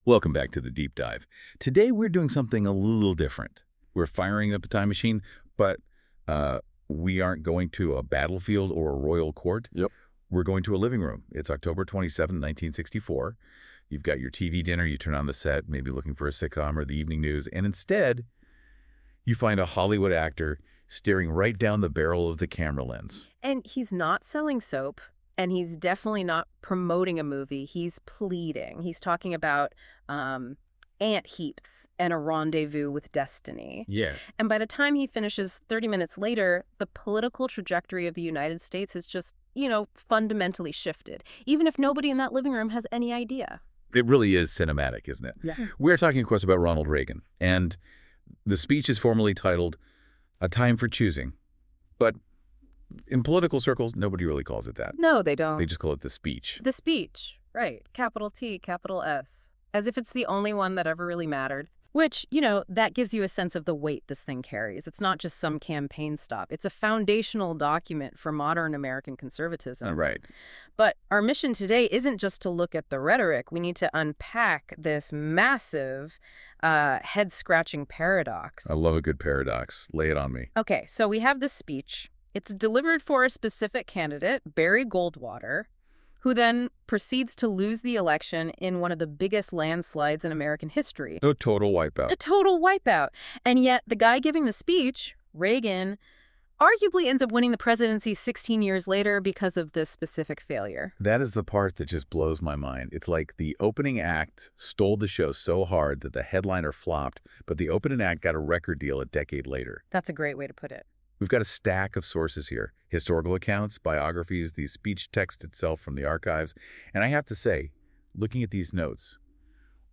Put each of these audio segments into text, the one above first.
Welcome back to the Deep Dive. Today we're doing something a little different. We're firing up the time machine, but we aren't going to a battlefield or a royal court. Yep. We're going to a living room. It's October 27, 1964. You've got your TV dinner, you turn on the set, maybe looking for a sitcom or the evening news, and instead you find a Hollywood actor staring right down the barrel of the camera lens. And he's not selling soap, and he's definitely not promoting a movie. He's pleading. He's talking about ant heaps and a rendezvous with destiny. Yeah. And by the time he finishes 30 minutes later, the political trajectory of the United States has just, fundamentally shifted, even if nobody in that living room has any idea. It really is cinematic, isn't it? Yeah. We're talking, of course, about Ronald Reagan, and the speech is formally titled A Time for Choosing. But in political circles, nobody really calls it that. No, they don't. They just call it the speech. The speech, right. Capital T, capital S. As if it's the only one that ever really mattered. Which, that gives you a sense of the weight this thing carries. It's not just some campaign stop. It's a foundational document for modern American conservatism. Right. But our mission today isn't just to look at the rhetoric. We need to unpack this massive, head-scratching paradox. I love a good paradox. Lay it on me. Okay, so we have this speech. It's delivered for a specific candidate, Barry Goldwater, who then proceeds to lose the election in one of the biggest landslides in American history. A total wipeout. A total wipeout. And yet the guy giving the speech, Reagan, arguably ends up winning the presidency 16 years later because of this specific failure. That is the part that just blows my mind. It's like the opening act stole the show so hard that the headliner flopped, but the opening act got a record deal a decade later. That's a great way to put it. We've got a stack of sources here. Historical accounts, biographies, the speech text itself from the archives. And I have to say, looking at these notes,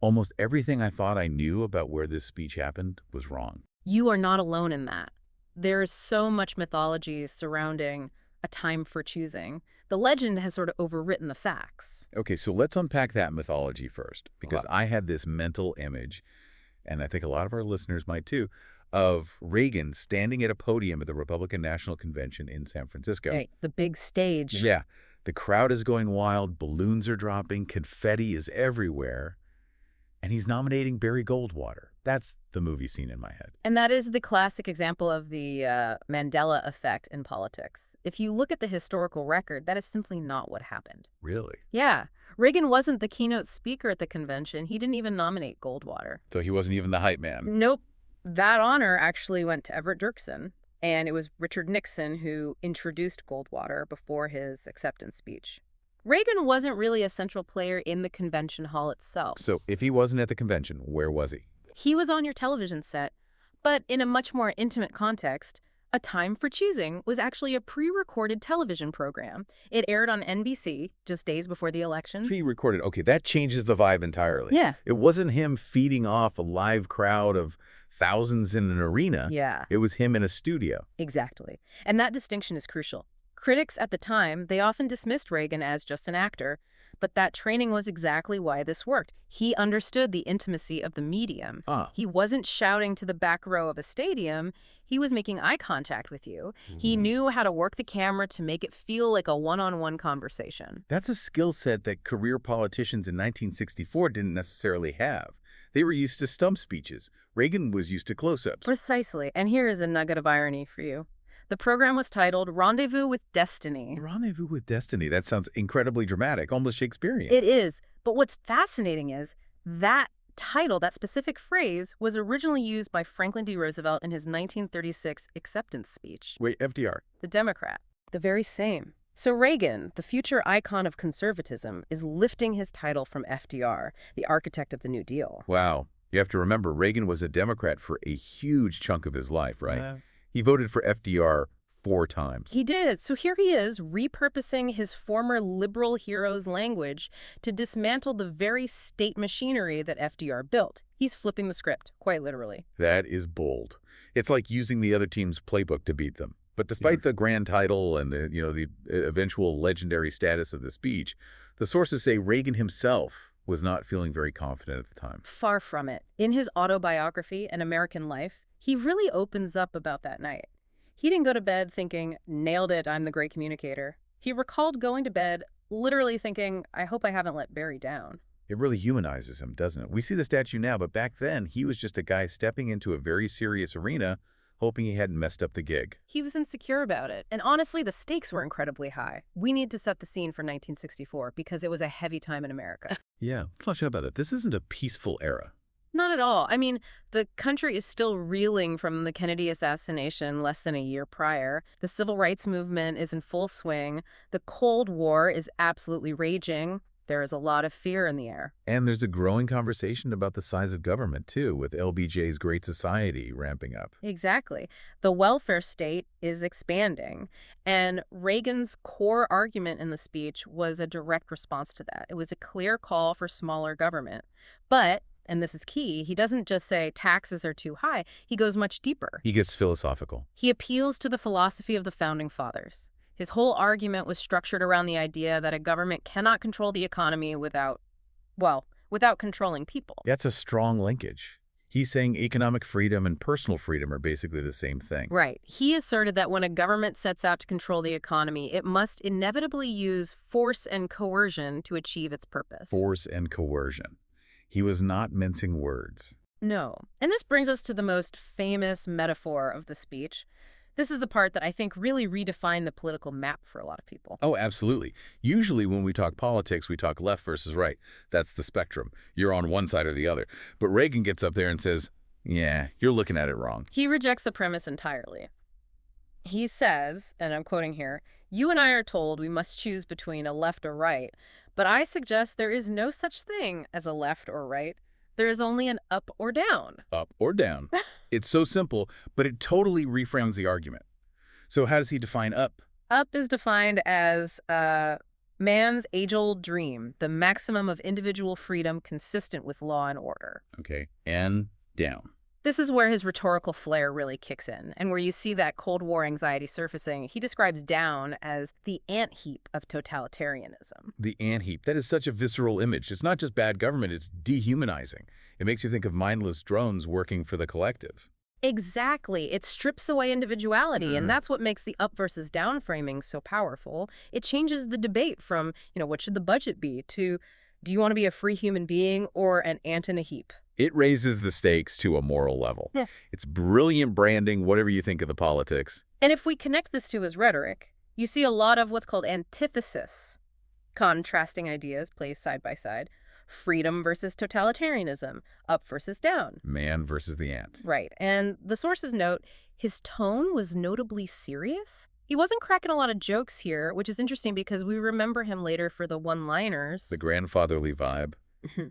almost everything I thought I knew about where this speech happened was wrong. You are not alone in that. There is so much mythology surrounding a time for choosing. The legend has sort of overwritten the facts. Okay, so let's unpack that mythology first, because I had this mental image, and I think a lot of our listeners might too, of Reagan standing at a podium at the Republican National Convention in San Francisco. Hey, the big stage. Yeah. The crowd is going wild, balloons are dropping, confetti is everywhere, and he's nominating Barry Goldwater. That's the movie scene in my head. And that is the classic example of the Mandela effect in politics. If you look at the historical record, that is simply not what happened. Really? Yeah. Reagan wasn't the keynote speaker at the convention. He didn't even nominate Goldwater. So he wasn't even the hype man. Nope. That honor actually went to Everett Dirksen, and it was Richard Nixon who introduced Goldwater before his acceptance speech. Reagan wasn't really a central player in the convention hall itself. So if he wasn't at the convention, where was he? He was on your television set, but in a much more intimate context. A Time for Choosing was actually a pre-recorded television program. It aired on NBC just days before the election. Pre-recorded. Okay, that changes the vibe entirely. Yeah. It wasn't him feeding off a live crowd of thousands in an arena. Yeah. It was him in a studio. Exactly. And that distinction is crucial. Critics at the time, they often dismissed Reagan as just an actor, but that training was exactly why this worked. He understood the intimacy of the medium. He wasn't shouting to the back row of a stadium. He was making eye contact with you. He knew how to work the camera to make it feel like a one-on-one conversation. That's a skill set that career politicians in 1964 didn't necessarily have. They were used to stump speeches. Reagan was used to close-ups. Precisely. And here is a nugget of irony for you. The program was titled Rendezvous with Destiny. Rendezvous with Destiny. That sounds incredibly dramatic, almost Shakespearean. It is. But what's fascinating is that title, that specific phrase, was originally used by Franklin D. Roosevelt in his 1936 acceptance speech. Wait, FDR. The Democrat. The very same. So Reagan, the future icon of conservatism, is lifting his title from FDR, the architect of the New Deal. Wow. You have to remember, Reagan was a Democrat for a huge chunk of his life, right? He voted for FDR 4 times. He did. So here he is, repurposing his former liberal hero's language to dismantle the very state machinery that FDR built. He's flipping the script, quite literally. That is bold. It's like using the other team's playbook to beat them. But despite the grand title and the eventual legendary status of the speech, the sources say Reagan himself was not feeling very confident at the time. Far from it. In his autobiography, An American Life, he really opens up about that night. He didn't go to bed thinking, nailed it, I'm the great communicator. He recalled going to bed literally thinking, I hope I haven't let Barry down. It really humanizes him, doesn't it? We see the statue now, but back then, he was just a guy stepping into a very serious arena, hoping he hadn't messed up the gig. He was insecure about it. And honestly, the stakes were incredibly high. We need to set the scene for 1964 because it was a heavy time in America. Yeah, let's not chat about that. This isn't a peaceful era. Not at all. I mean, the country is still reeling from the Kennedy assassination less than a year prior. The civil rights movement is in full swing. The Cold War is absolutely raging. There is a lot of fear in the air. And there's a growing conversation about the size of government, too, with LBJ's Great Society ramping up. Exactly. The welfare state is expanding. And Reagan's core argument in the speech was a direct response to that. It was a clear call for smaller government. But, and this is key, he doesn't just say taxes are too high. He goes much deeper. He gets philosophical. He appeals to the philosophy of the Founding Fathers. His whole argument was structured around the idea that a government cannot control the economy without controlling people. That's a strong linkage. He's saying economic freedom and personal freedom are basically the same thing. Right. He asserted that when a government sets out to control the economy, it must inevitably use force and coercion to achieve its purpose. Force and coercion. He was not mincing words. No. And this brings us to the most famous metaphor of the speech. This is the part that I think really redefined the political map for a lot of people. Oh, absolutely. Usually when we talk politics, we talk left versus right. That's the spectrum. You're on one side or the other. But Reagan gets up there and says, yeah, you're looking at it wrong. He rejects the premise entirely. He says, and I'm quoting here, "You and I are told we must choose between a left or right, but I suggest there is no such thing as a left or right. There is only an up or down." Up or down. It's so simple, but it totally reframes the argument. So how does he define up? Up is defined as man's age-old dream, the maximum of individual freedom consistent with law and order. Okay, and down. This is where his rhetorical flair really kicks in, and where you see that Cold War anxiety surfacing. He describes down as the antheap of totalitarianism. The antheap. That is such a visceral image. It's not just bad government, it's dehumanizing. It makes you think of mindless drones working for the collective. Exactly. It strips away individuality, and that's what makes the up versus down framing so powerful. It changes the debate from, what should the budget be, to, do you want to be a free human being or an ant in a heap? It raises the stakes to a moral level. Yeah. It's brilliant branding, whatever you think of the politics. And if we connect this to his rhetoric, you see a lot of what's called antithesis. Contrasting ideas placed side by side. Freedom versus totalitarianism. Up versus down. Man versus the ant. Right. And the sources note his tone was notably serious. He wasn't cracking a lot of jokes here, which is interesting because we remember him later for the one-liners. The grandfatherly vibe.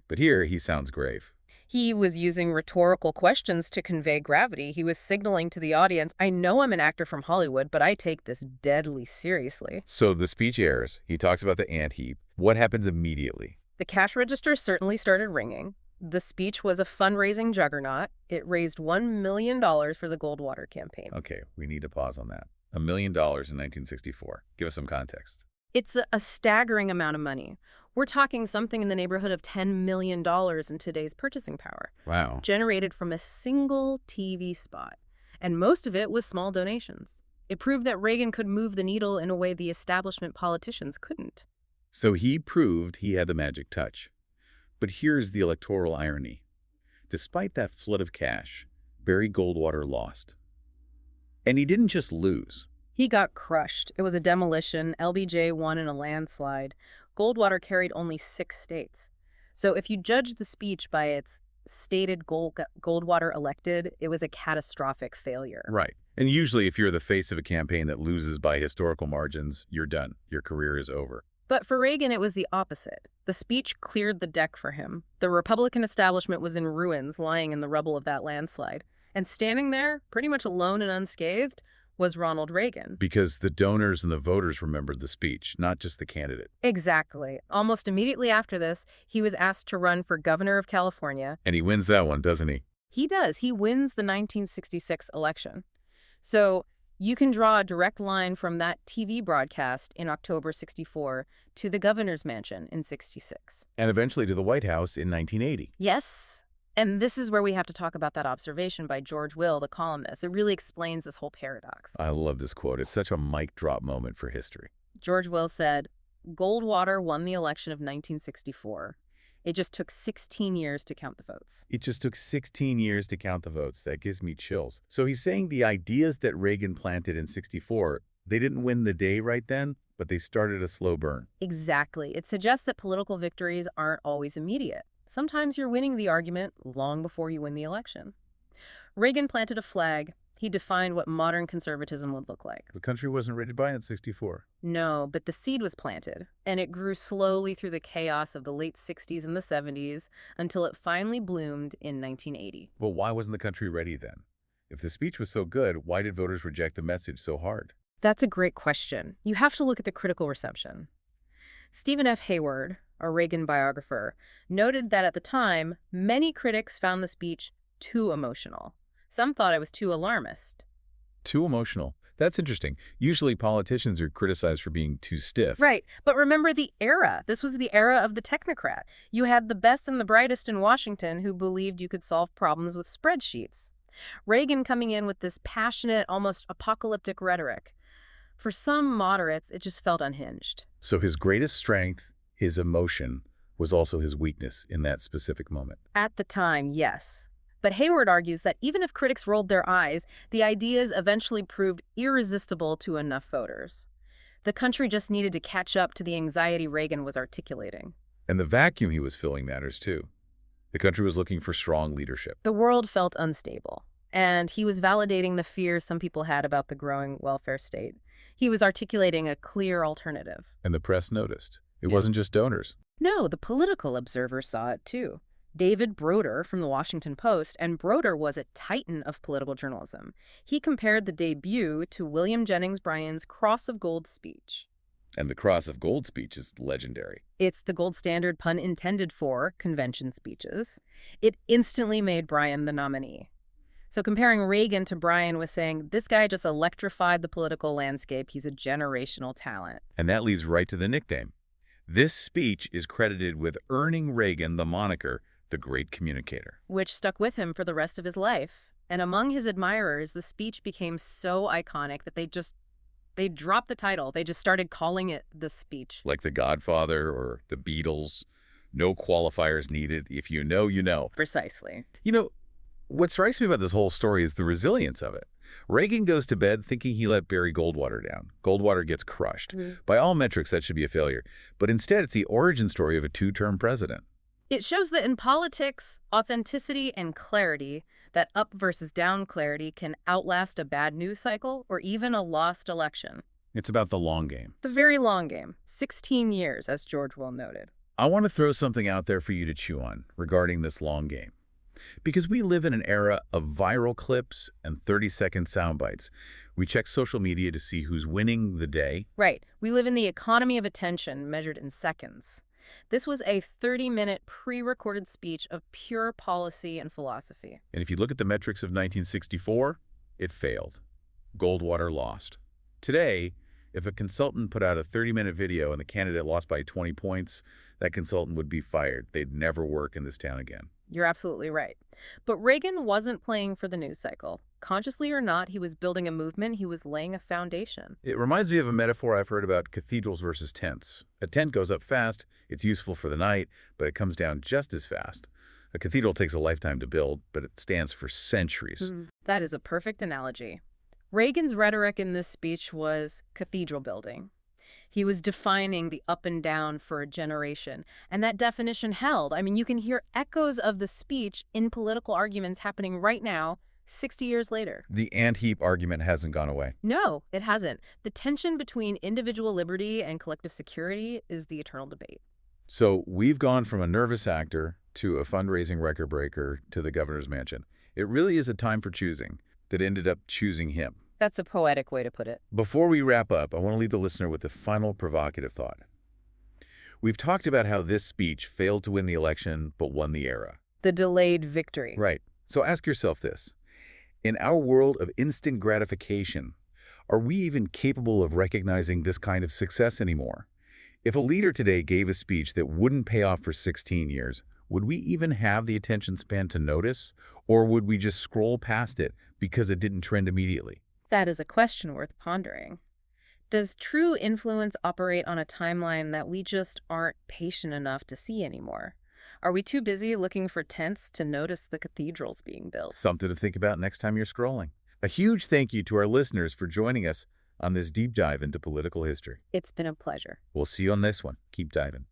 But here, he sounds grave. He was using rhetorical questions to convey gravity. He was signaling to the audience, I know I'm an actor from Hollywood, but I take this deadly seriously. So the speech airs. He talks about the ant heap. What happens immediately? The cash register certainly started ringing. The speech was a fundraising juggernaut. It raised $1 million for the Goldwater campaign. Okay, we need to pause on that. $1 million in 1964. Give us some context. It's a staggering amount of money. We're talking something in the neighborhood of $10 million in today's purchasing power. Wow. Generated from a single TV spot. And most of it was small donations. It proved that Reagan could move the needle in a way the establishment politicians couldn't. So he proved he had the magic touch. But here's the electoral irony. Despite that flood of cash, Barry Goldwater lost. And he didn't just lose. He got crushed. It was a demolition. LBJ won in a landslide. Goldwater carried only 6 states. So if you judge the speech by its stated Goldwater elected, it was a catastrophic failure. Right. And usually if you're the face of a campaign that loses by historical margins, you're done. Your career is over. But for Reagan, it was the opposite. The speech cleared the deck for him. The Republican establishment was in ruins, lying in the rubble of that landslide. And standing there, pretty much alone and unscathed, was Ronald Reagan. Because the donors and the voters remembered the speech, not just the candidate. Exactly. Almost immediately after this, he was asked to run for governor of California. And he wins that one, doesn't he? He does. He wins the 1966 election. So you can draw a direct line from that TV broadcast in October 64 to the governor's mansion in 66. And eventually to the White House in 1980. Yes. And this is where we have to talk about that observation by George Will, the columnist. It really explains this whole paradox. I love this quote. It's such a mic drop moment for history. George Will said, Goldwater won the election of 1964. It just took 16 years to count the votes. It just took 16 years to count the votes. That gives me chills. So he's saying the ideas that Reagan planted in '64, they didn't win the day right then, but they started a slow burn. Exactly. It suggests that political victories aren't always immediate. Sometimes you're winning the argument long before you win the election. Reagan planted a flag. He defined what modern conservatism would look like. The country wasn't ready to buy in '64. No, but the seed was planted, and it grew slowly through the chaos of the late '60s and the '70s until it finally bloomed in 1980. Well, why wasn't the country ready then? If the speech was so good, why did voters reject the message so hard? That's a great question. You have to look at the critical reception. Stephen F. Hayward, a Reagan biographer, noted that at the time, many critics found the speech too emotional. Some thought it was too alarmist. Too emotional. That's interesting. Usually politicians are criticized for being too stiff. Right, but remember the era. This was the era of the technocrat. You had the best and the brightest in Washington who believed you could solve problems with spreadsheets. Reagan coming in with this passionate, almost apocalyptic rhetoric. For some moderates, it just felt unhinged. So his greatest strength, his emotion, was also his weakness in that specific moment. At the time, yes. But Hayward argues that even if critics rolled their eyes, the ideas eventually proved irresistible to enough voters. The country just needed to catch up to the anxiety Reagan was articulating. And the vacuum he was filling matters too. The country was looking for strong leadership. The world felt unstable, and he was validating the fears some people had about the growing welfare state. He was articulating a clear alternative. And the press noticed. It wasn't just donors. No, the political observers saw it too. David Broder from the Washington Post, and Broder was a titan of political journalism. He compared the debut to William Jennings Bryan's Cross of Gold speech. And the Cross of Gold speech is legendary. It's the gold standard, pun intended, for convention speeches. It instantly made Bryan the nominee. So comparing Reagan to Bryan was saying, this guy just electrified the political landscape. He's a generational talent. And that leads right to the nickname. This speech is credited with earning Reagan the moniker, the Great Communicator. Which stuck with him for the rest of his life. And among his admirers, the speech became so iconic that they dropped the title. They just started calling it the speech. Like The Godfather or The Beatles. No qualifiers needed. If you know, you know. Precisely. You know, what strikes me about this whole story is the resilience of it. Reagan goes to bed thinking he let Barry Goldwater down. Goldwater gets crushed. By all metrics, that should be a failure. But instead, it's the origin story of a two-term president. It shows that in politics, authenticity and clarity, that up versus down clarity, can outlast a bad news cycle or even a lost election. It's about the long game. The very long game. 16 years, as George Will noted. I want to throw something out there for you to chew on regarding this long game. Because we live in an era of viral clips and 30-second sound bites. We check social media to see who's winning the day. Right. We live in the economy of attention measured in seconds. This was a 30-minute pre-recorded speech of pure policy and philosophy. And if you look at the metrics of 1964, it failed. Goldwater lost. Today, if a consultant put out a 30-minute video and the candidate lost by 20 points, that consultant would be fired. They'd never work in this town again. You're absolutely right. But Reagan wasn't playing for the news cycle. Consciously or not, he was building a movement. He was laying a foundation. It reminds me of a metaphor I've heard about cathedrals versus tents. A tent goes up fast, it's useful for the night, but it comes down just as fast. A cathedral takes a lifetime to build, but it stands for centuries. That is a perfect analogy. Reagan's rhetoric in this speech was cathedral building. He was defining the up and down for a generation, and that definition held. I mean, you can hear echoes of the speech in political arguments happening right now, 60 years later. The ant-heap argument hasn't gone away. No, it hasn't. The tension between individual liberty and collective security is the eternal debate. So we've gone from a nervous actor to a fundraising record breaker to the governor's mansion. It really is a time for choosing that ended up choosing him. That's a poetic way to put it. Before we wrap up, I want to leave the listener with a final provocative thought. We've talked about how this speech failed to win the election, but won the era. The delayed victory. Right. So ask yourself this. In our world of instant gratification, are we even capable of recognizing this kind of success anymore? If a leader today gave a speech that wouldn't pay off for 16 years, would we even have the attention span to notice? Or would we just scroll past it because it didn't trend immediately? That is a question worth pondering. Does true influence operate on a timeline that we just aren't patient enough to see anymore? Are we too busy looking for tents to notice the cathedrals being built? Something to think about next time you're scrolling. A huge thank you to our listeners for joining us on this deep dive into political history. It's been a pleasure. We'll see you on this one. Keep diving.